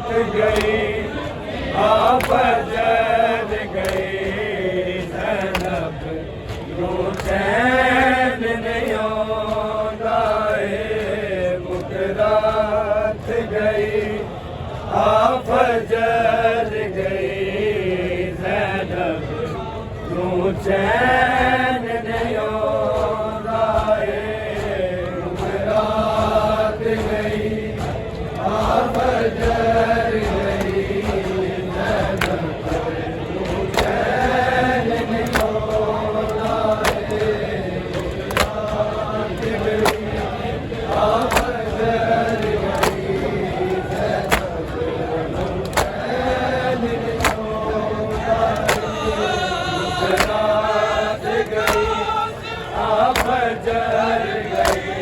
गई आप जल गई ज़ैनब नो चैन नहीं आंदा मुकरात गई आप जल गई ज़ैनब नो चैन नहीं आंदा मुकरात गई आप जल गई ज़ैनब नो चैन नहीं आंदा मुकरात गई आप जल गई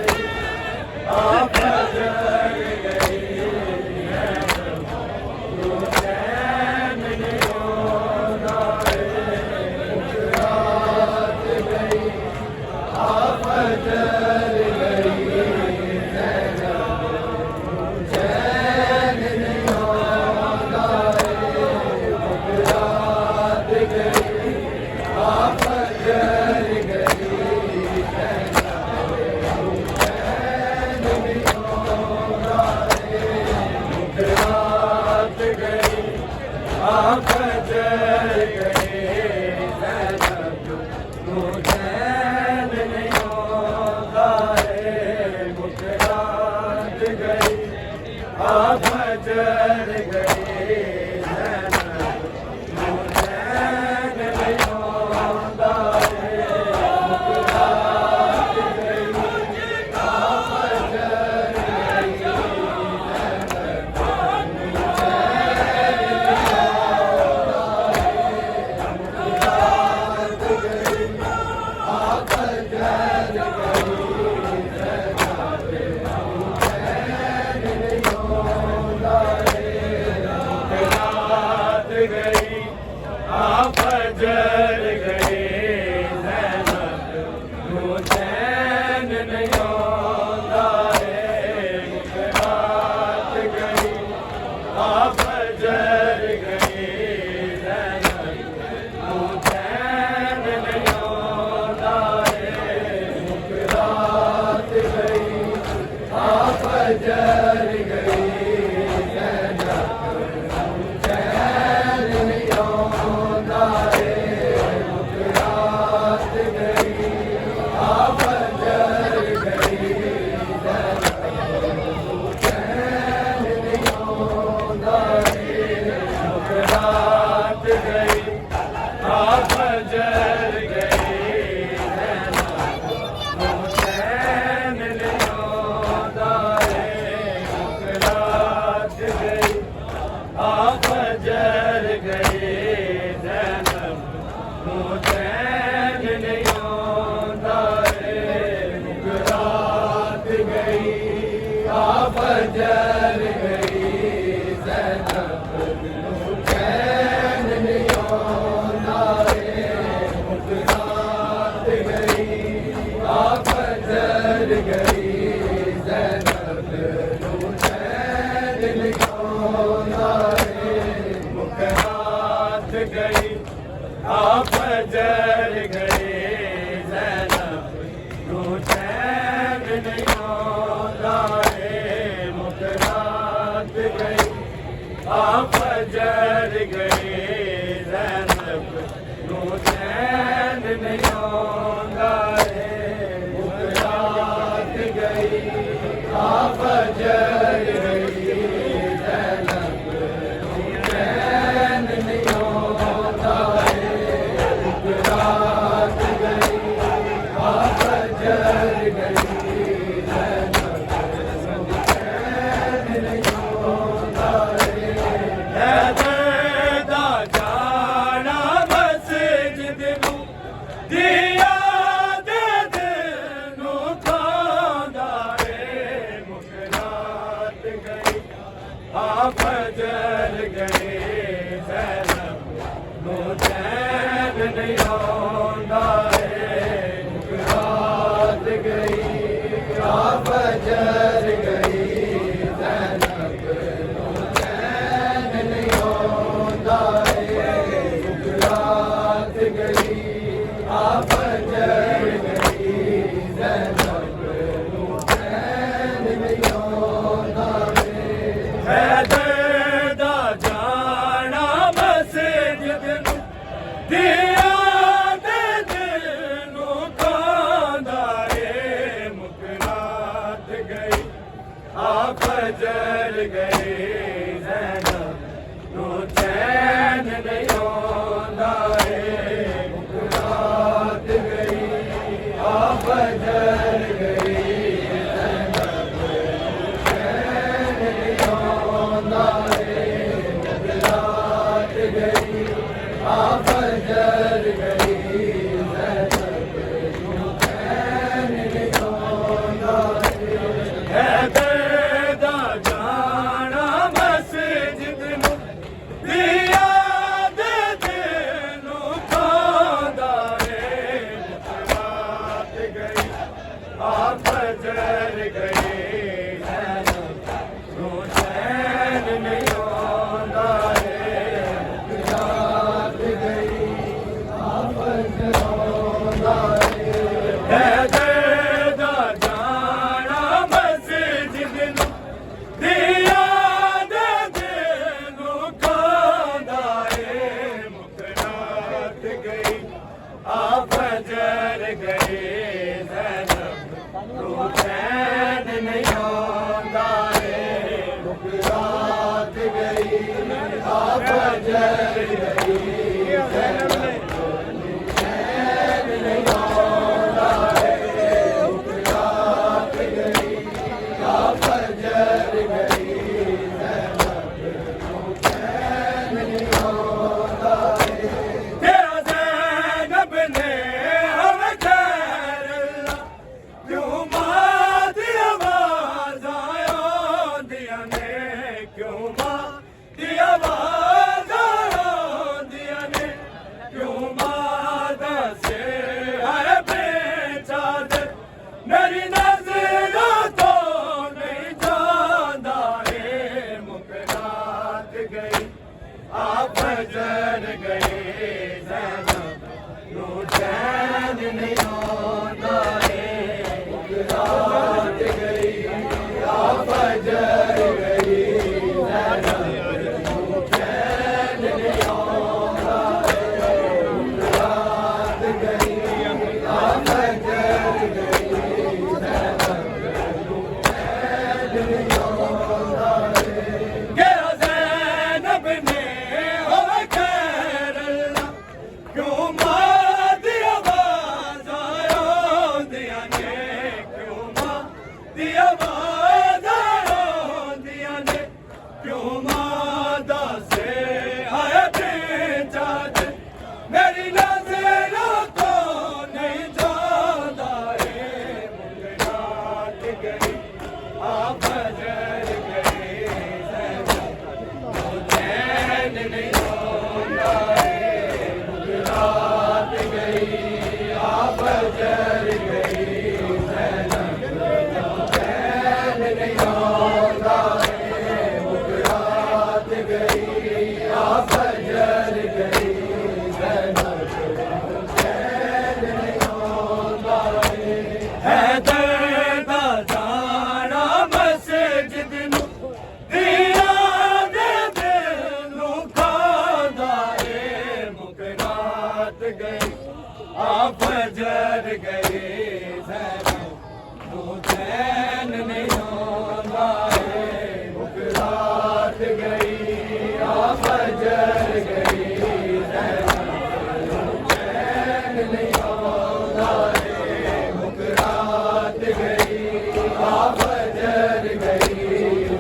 ज़ैनब नो चैन नहीं आंदा मुकरात गई आप जल गई आप जल गए ज़ैनब नो चैन नहीं आंदा मुकरात गई आप जल गए ज़ैनब नो चैन नहीं आंदा मुकरात गई आप जल गई आप जल गए ज़ैनब नो चैन नहीं आंदा मुकरात गई आप जल गए ज़ैनब नो चैन नहीं आंदा मुकरात गई आप जल गई आप जल गए ज़ैनब नो चैन नहीं आंदा मुकरात गई आप जल गए ज़ैनब नो चैन नहीं आंदा मुकरात गई आप जल गई ज़ैनब नो चैन नहीं आंदा मुकरात गई आप जल गई ज़ैनब नो चैन नहीं आंदा मुकरात गई आप जल गए ज़ैनब नो चैन नहीं आंदा मुकरात गई आप जल गए ज़ैनब नो चैन नहीं आंदा मुकरात गई आप जल गई ज़ैनब नो चैन नहीं आंदा मुकरात गई आप जल गई ज़ैनब नो चैन नहीं आंदा हैदर दा जाना मस्जिद नूं गई ज़ैनब नूं चैन नहीं आंदा है मुकरात गई आप जल गई ज़ैनब नूं चैन नहीं आंदा है मुकरात गई आप जल गई ज़ैनब नूं चैन नहीं आंदा है दर्द जाना मस्जिद नूं दिया दे नूं खांदा है मुकरात गई आप जल गई ज़ैनब नूं चैन नहीं आंदा है मुकरात गई आप जल आंदा है दर्द जाना मस्जिद नूं दिया दे नूं खांदा है मुकरात गई आप जल गई ज़ैनब नूं चैन नहीं आंदा है मुकरात गई आप जल गई ज़ैनब नूं चैन नहीं आंदा है मुकरात गई आप जल गई ज़ैनब नूं चैन नहीं आंदा है तेरा ज़ैनब ने हमें खैर अल्लाह क्यों मां दी आवाज़ आंदियां ने क्यों मां दी आवाज़ आंदियां ने क्यों मां दसे हर बेचा दे मेरी नज़रों तो नहीं जांदा है मुकरात गई आप जल गई ज़ैनब नूं चैन नहीं आंदा है मुकरात गई आप जल गई ज़ैनब नूं चैन नहीं आंदा है मुकरात गई आप जल गई ज़ैनब नूं चैन नहीं आंदा है तेरा ज़ैनब ने हमें खैर अल्लाह क्यों मां दी आवाज़ आंदियां ने क्यों मां दी आवाज़ आंदियां ने क्यों मां दसे आए बेचा दे मेरी नज़रों तो नहीं जांदा है मुकरात गई आप जल गई ज़ैनब नूं चैन नहीं आंदा है मुकरात गई आप जल गई ज़ैनब नूं चैन नहीं आंदा है मुकरात गई आप जल गई ज़ैनब नूं चैन नहीं आंदा है दर्द जाना मस्जिद नूं दिया दे नूं खांदा है मुकरात गई आप जल गई ज़ैनब नूं चैन नहीं आंदा है मुकरात गई आप जल गई ज़ैनब नूं चैन नहीं आंदा है मुकरात गई आप जल गई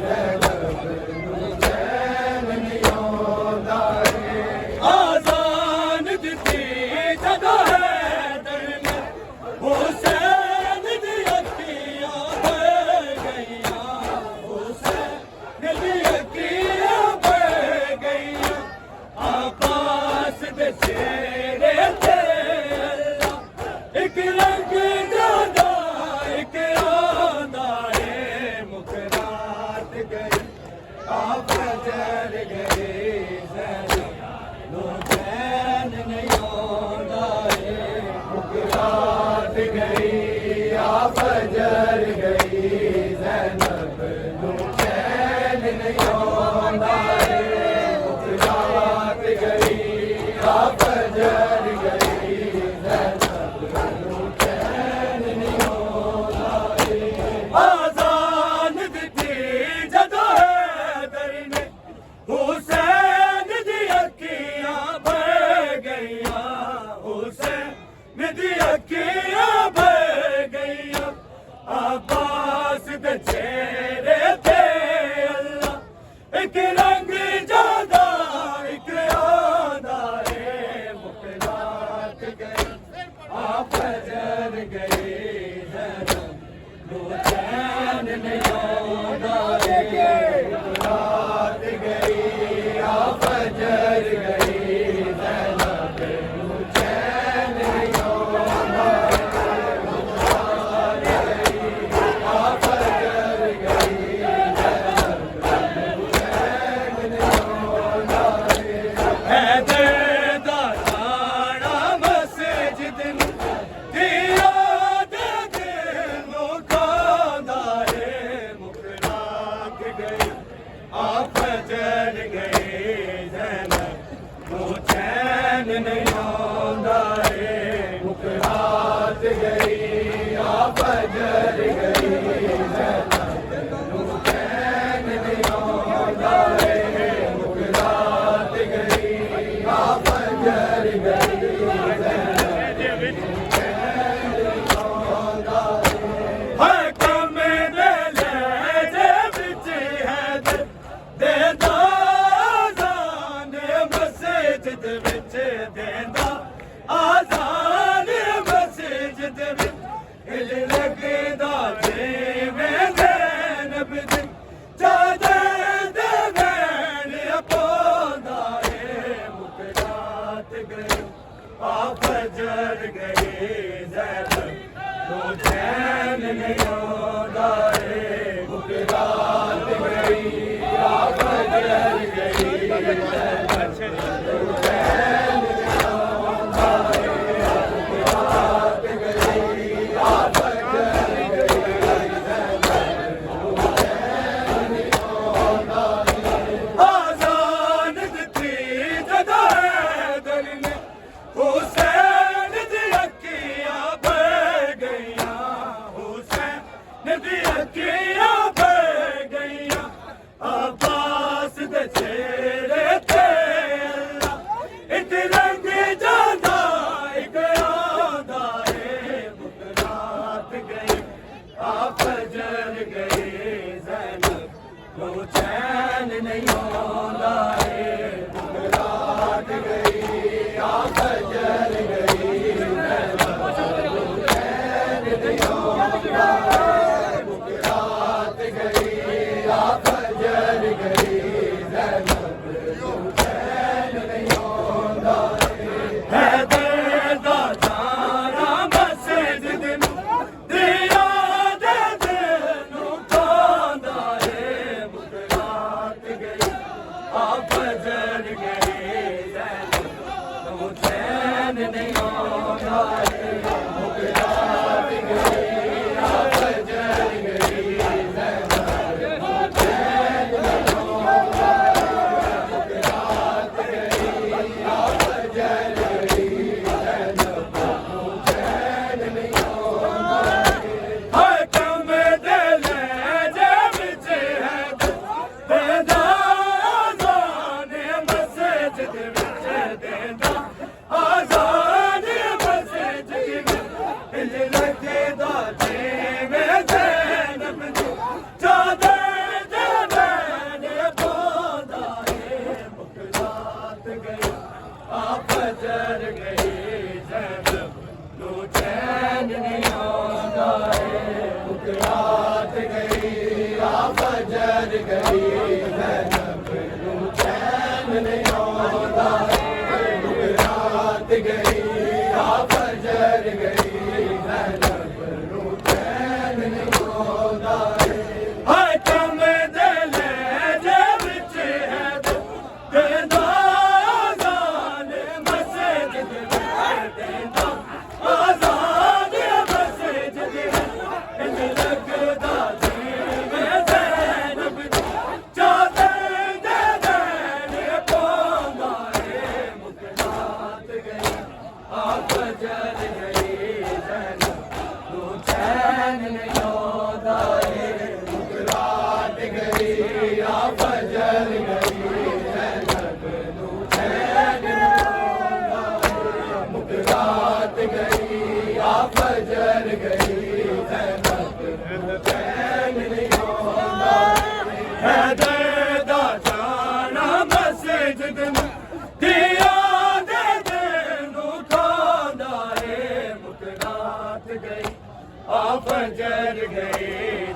ज़ैनब नूं चैन नहीं आंदा है आज़ान दित्ती जगह है दर में हुसैन दी अखियां भर गईयां हुसैन दी अखियां भर गईयां आकाश दे चेहरे ते अल्लाह एक रंग जादा एक आंदा है मुकरात गई आप जल गई ज़ैनब नूं चैन नहीं आंदा है मुकरात गई आप जल गई ज़ैनब नूं चैन नहीं आंदा है मुकरात गई आप जल गई ज़ैनब नूं गई जैनब नूं चैन नहीं आउंदा रात गई आ फजर गई जैनब नूं चैन नहीं आउंदा रात गई आ फजर गई जैनब नूं चैन नहीं आउंदा हैदर दा जाना मस्जिद नूं दिया दे दिल नूं खांदा है मुख रात गई आ फजर गई जैनब नूं चैन नहीं आउंदा है मुख रात गई आ फजर गई जैनब नूं चैन नहीं आउंदा है मुख रात गई आ फजर गई हर कम दे लहजे विच हैदर देंदा आज़ान मस्जिद विच देंदा आज़ान मस्जिद विच दिल लगदा जिवें ज़ैनब दी चादर दे वैन पांदा है मुख रात गई आ फजर गई ज़ैनब नूं चैन नहीं आउंदा है मुख रात गई आ फजर गई ज़ैनब नूं चैन नहीं आउंदा है मुख रात गई आ फजर गई ज़ैनब नूं चैन नहीं आउंदा आज़ान दित्ती जदा हैदर ने हुसैन दी अखियां भर गईयां हुसैन दी अखियां भर गईयां अब्बास दे चेहरे ते अल्लाह इक रंग जांदा इक आंदा है मुख रात गई आ फजर गई ज़ैनब नूं चैन नहीं आउंदा है मुख रात गई आ फजर गई ज़ैनब नूं चैन नहीं आउंदा है मुख रात गई आ फजर गई ज़ैनब नूं चैन नहीं आउंदा हैदर दा जाना मस्जिद नूं दिया दे दिल नूं खांदा है मुख रात गई आ फजर गई ज़ैनब नूं चैन नहीं आउंदा है मुख रात गई आ फजर गई ज़ैनब नूं चैन नहीं आउंदा मुख रात गई आ फजर गई ज़ैनब नूं चैन नहीं आउंदा हर कम दे लहजे विच हैदर देंदा आज़ान मस्जिद विच देंदा आज़ान मस्जिद विच दिल लगदा जिवें ज़ैनब दी चादर दे वैन पांदा है मुख रात गई आ फजर गई ज़ैनब नूं चैन नहीं आउंदा है मुख रात गई आ फजर गई ज़ैनब नूं चैन नहीं आउंदा है मुख रात गई आ फजर गई ज़ैनब नूं चैन नहीं आउंदा हर कम दे लहजे विच हैदर देंदा आज़ान मस्जिद विच देंदा आज़ान मस्जिद विच दिल लगदा जिवें ज़ैनब दी चादर दे वैन पांदा है मुख रात गई आ फजर गई ज़ैनब नूं चैन नहीं आउंदा है मुख रात गई आ फजर गई ज़ैनब नूं चैन नहीं आउंदा मुख रात गई आ फजर गई ज़ैनब नूं चैन नहीं आउंदा हैदर दा जाना मस्जिद नूं दिया दे दिल नूं खांदा है मुख रात रात गई आप जर गई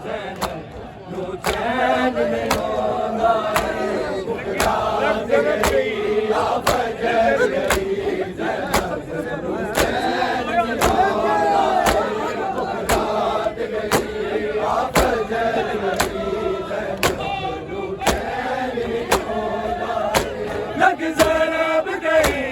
जैनब नू चैन नहीं आंदा रात गई आप जर गई जैनब नू चैन नहीं आंदा रात गई आप जर गई जैनब नू चैन नहीं आंदा लग ज़रब गई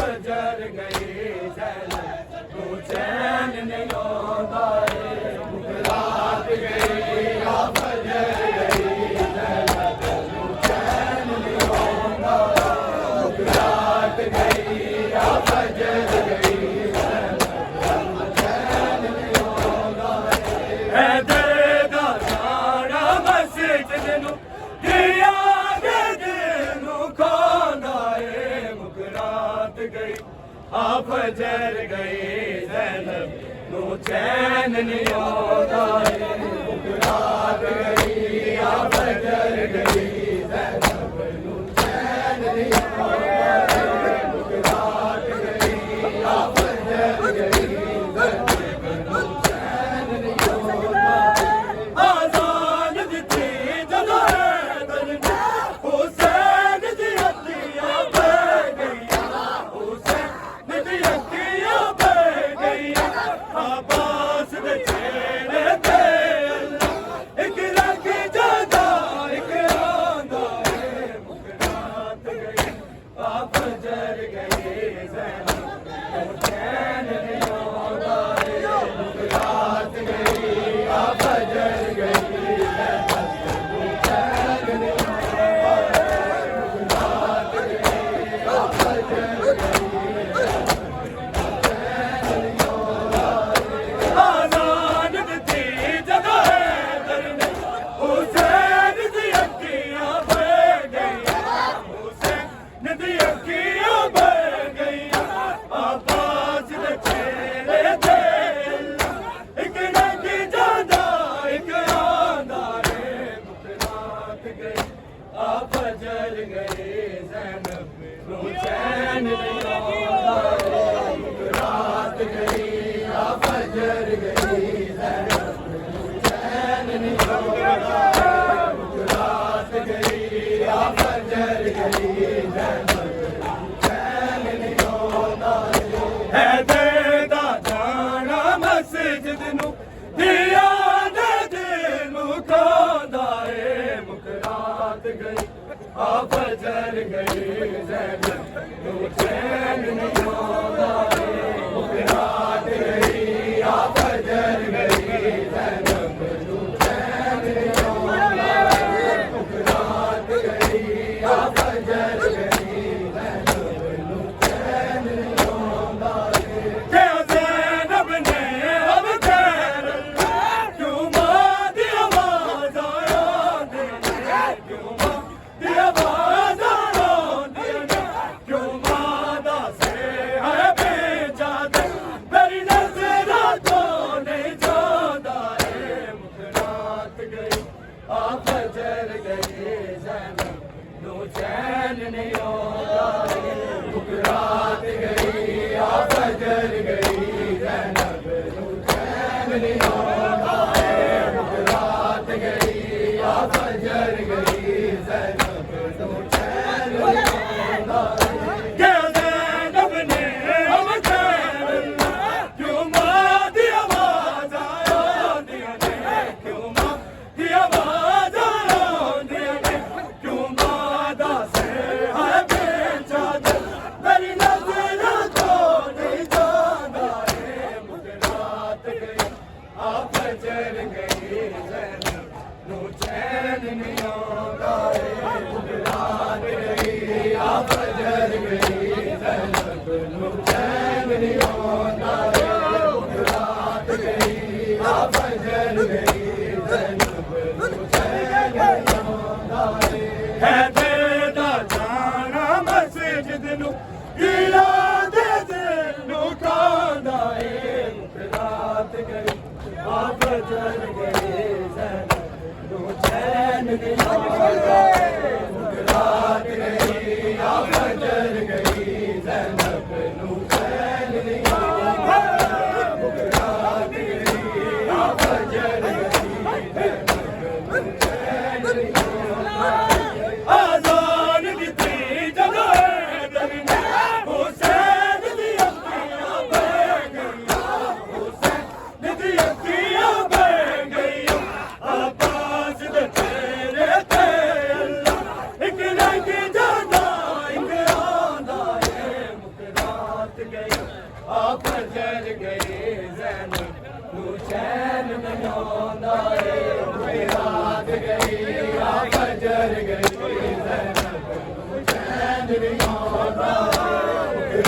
फजर गई ज़ैनब नू चैन नहीं आंदा रात गई आ फजर गई ज़ैनब नू चैन नहीं आंदा रात गई आ फजर गई ज़ैनब नू चैन नहीं आंदा हैदर दा जाना मस्जिद नू दिया दे दिल नू खोंदा मुकरात गई आ फजर गई ज़ैनब नू चैन नहीं आंदा मुकरात गई आ फजर गई ज़ैनब नू चैन नहीं आंदा मुकरात गई आ फजर गई ज़ैनब नू चैन नहीं आंदा आज़ान दित्ती जदों हैदर ने हुसैन दी अखियां बह गईयां हुसैन दी अखियां बह गईयां अब्बास दे चेहरे ते अल्लाह इक रंग जादा इक आंदा मुकरात गई आ फजर गई ज़ैनब नू चैन नहीं आंदा मुकरात गई आ फजर गई ज़ैनब नू चैन नहीं आज़ान दित्ती जदों हैदर ने हुसैन दी अखियां बह गईयां हुसैन दी अखियां बह गईयां अब्बास दे चेहरे ते अल्लाह इक रंग जादा इक आंदा मुकरात गई आ फजर गई ज़ैनब नू चैन नहीं आंदा मुकरात गई आ फजर गई ज़ैनब नू चैन नहीं आंदा मुकरात गई आ फजर गई ज़ैनब नू चैन नहीं आंदा हैदर दा जाना मस्जिद नू दिया दे दिल नू खोंदा मुकरात गई आ फजर गई ज़ैनब नू चैन नहीं आंदा मुकरात गई आ फजर गई ज़ैनब नू चैन नहीं आंदा मुकरात गई आ फजर गई ज़ैनब नू चैन नहीं आंदा क्या ज़ैनब ने अब खैर क्यों मां दी आवाज़ आंदी क्यों मां दी आवाज़ आंदी क्यों मां दा सिर है बेजाद मेरी नज़रां तो नहीं जांदा मुकरात गई आ फजर गई ज़ैनब नू चैन नहीं आंदा मुकरात गई आ फजर गई ज़ैनब नू चैन नहीं आंदा मुकरात गई आ फजर गई ज़ैनब नू चैन नहीं आंदा क्या ज़ैनब ने अब खैर क्यों मां दी आवाज़ आंदी क्यों मां दी आवाज़ आंदी क्यों मां दा सिर है बेजाद मेरी नज़रां तो नहीं जांदा मुकरात गई आ फजर गई ज़ैनब नू चैन नहीं आंदा मुकरात गई आ फजर गई ज़ैनब नू चैन नहीं आंदा मुकरात गई आ फजर गई ज़ैनब नू चैन नहीं आंदा हैदर दा जाना मस्जिद नू दिया दे दिल नू खोंदा मुकरात गई आ फजर गई ज़ैनब नू चैन नहीं आंदा मुकरात गई आ फजर गई ज़ैनब नू चैन नहीं आंदा गई आ फजर गई ज़ैनब नू चैन नहीं आंदा रे रात गई आ फजर गई ज़ैनब नू चैन नहीं आंदा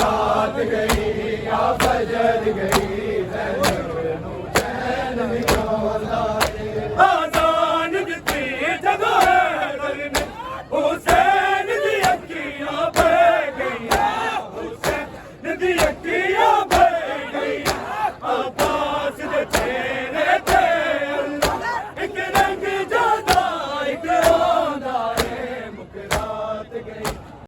रात गई आ फजर गई ज़ैनब नू चैन नहीं आंदा आज़ान दित्ती जदों हैदर ने हुसैन दी अखियां बह गईयां हुसैन दी अखियां